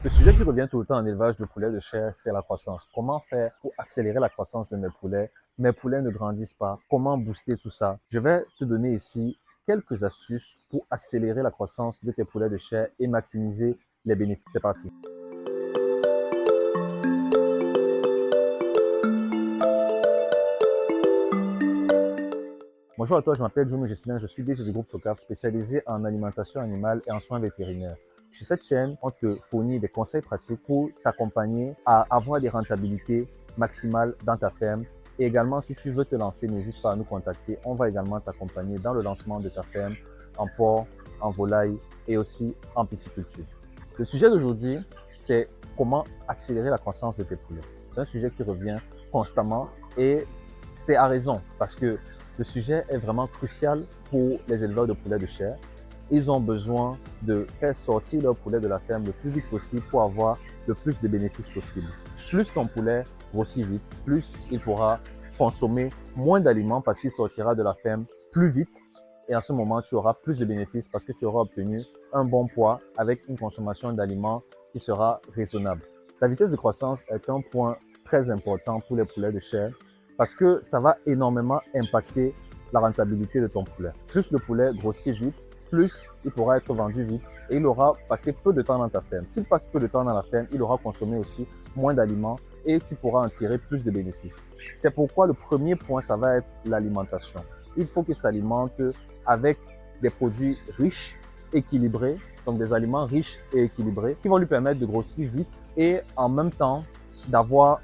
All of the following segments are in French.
Le sujet qui revient tout le temps en élevage de poulets de chair, c'est la croissance. Comment faire pour accélérer la croissance de mes poulets? Mes poulets ne grandissent pas. Comment booster tout ça? Je vais te donner ici quelques astuces pour accélérer la croissance de tes poulets de chair et maximiser les bénéfices. C'est parti. Bonjour à toi, je m'appelle Juno Gessilin, je suis DG du groupe SOCAF spécialisé en alimentation animale et en soins vétérinaires. Sur cette chaîne, on te fournit des conseils pratiques pour t'accompagner à avoir des rentabilités maximales dans ta ferme. Et également, si tu veux te lancer, n'hésite pas à nous contacter. On va également t'accompagner dans le lancement de ta ferme en porc, en volaille et aussi en pisciculture. Le sujet d'aujourd'hui, c'est comment accélérer la croissance de tes poulets. C'est un sujet qui revient constamment et c'est à raison parce que le sujet est vraiment crucial pour les éleveurs de poulets de chair. Ils ont besoin de faire sortir leur poulet de la ferme le plus vite possible pour avoir le plus de bénéfices possible. Plus ton poulet grossit vite, plus il pourra consommer moins d'aliments parce qu'il sortira de la ferme plus vite. Et en ce moment, tu auras plus de bénéfices parce que tu auras obtenu un bon poids avec une consommation d'aliments qui sera raisonnable. La vitesse de croissance est un point très important pour les poulets de chair parce que ça va énormément impacter la rentabilité de ton poulet. Plus le poulet grossit vite, plus il pourra être vendu vite et il aura passé peu de temps dans ta ferme. S'il passe peu de temps dans la ferme, il aura consommé aussi moins d'aliments et tu pourras en tirer plus de bénéfices. C'est pourquoi le premier point, ça va être l'alimentation. Il faut qu'il s'alimente avec des produits riches, équilibrés, donc des aliments riches et équilibrés qui vont lui permettre de grossir vite et en même temps d'avoir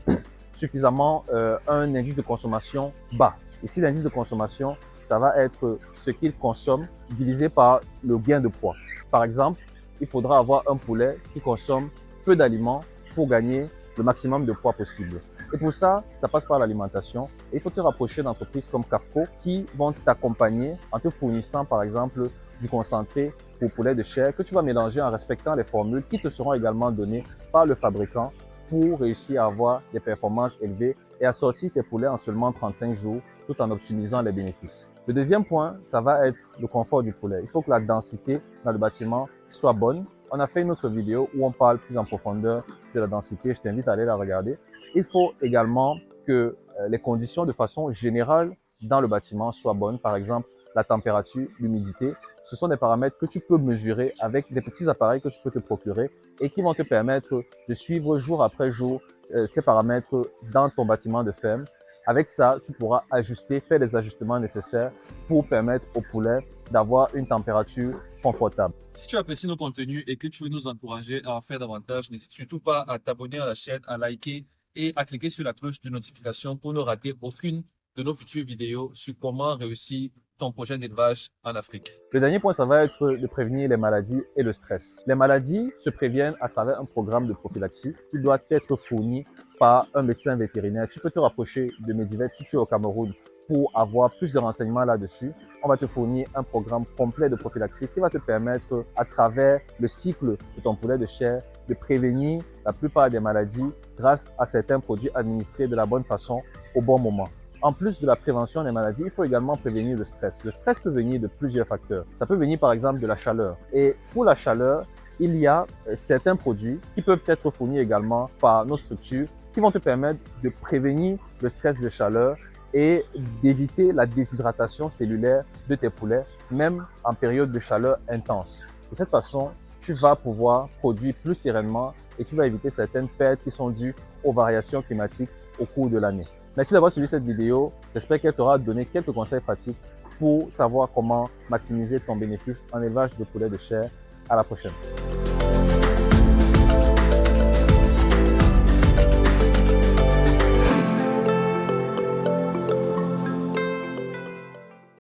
suffisamment un indice de consommation bas. Ici, l'indice de consommation, ça va être ce qu'il consomme divisé par le gain de poids. Par exemple, il faudra avoir un poulet qui consomme peu d'aliments pour gagner le maximum de poids possible. Et pour ça, ça passe par l'alimentation. Et il faut te rapprocher d'entreprises comme Cafco qui vont t'accompagner en te fournissant, par exemple, du concentré pour poulet de chair que tu vas mélanger en respectant les formules qui te seront également données par le fabricant pour réussir à avoir des performances élevées et à sortir tes poulets en seulement 35 jours tout en optimisant les bénéfices. Le deuxième point, ça va être le confort du poulet. Il faut que la densité dans le bâtiment soit bonne. On a fait une autre vidéo où on parle plus en profondeur de la densité. Je t'invite à aller la regarder. Il faut également que les conditions de façon générale dans le bâtiment soient bonnes. Par exemple, la température, l'humidité. Ce sont des paramètres que tu peux mesurer avec des petits appareils que tu peux te procurer et qui vont te permettre de suivre jour après jour ces paramètres dans ton bâtiment de ferme. Avec ça, tu pourras ajuster, faire les ajustements nécessaires pour permettre au poulet d'avoir une température confortable. Si tu apprécies nos contenus et que tu veux nous encourager à en faire davantage, n'hésite surtout pas à t'abonner à la chaîne, à liker et à cliquer sur la cloche de notification pour ne rater aucune de nos futures vidéos sur comment réussir ton projet d'élevage en Afrique. Le dernier point, ça va être de prévenir les maladies et le stress. Les maladies se préviennent à travers un programme de prophylaxie qui doit être fourni par un médecin vétérinaire. Tu peux te rapprocher de Medivet si tu es au Cameroun pour avoir plus de renseignements là-dessus. On va te fournir un programme complet de prophylaxie qui va te permettre, à travers le cycle de ton poulet de chair, de prévenir la plupart des maladies grâce à certains produits administrés de la bonne façon au bon moment. En plus de la prévention des maladies, il faut également prévenir le stress. Le stress peut venir de plusieurs facteurs. Ça peut venir par exemple de la chaleur. Et pour la chaleur, il y a certains produits qui peuvent être fournis également par nos structures qui vont te permettre de prévenir le stress de chaleur et d'éviter la déshydratation cellulaire de tes poulets, même en période de chaleur intense. De cette façon, tu vas pouvoir produire plus sereinement et tu vas éviter certaines pertes qui sont dues aux variations climatiques au cours de l'année. Merci d'avoir suivi cette vidéo. J'espère qu'elle t'aura donné quelques conseils pratiques pour savoir comment maximiser ton bénéfice en élevage de poulets de chair. À la prochaine.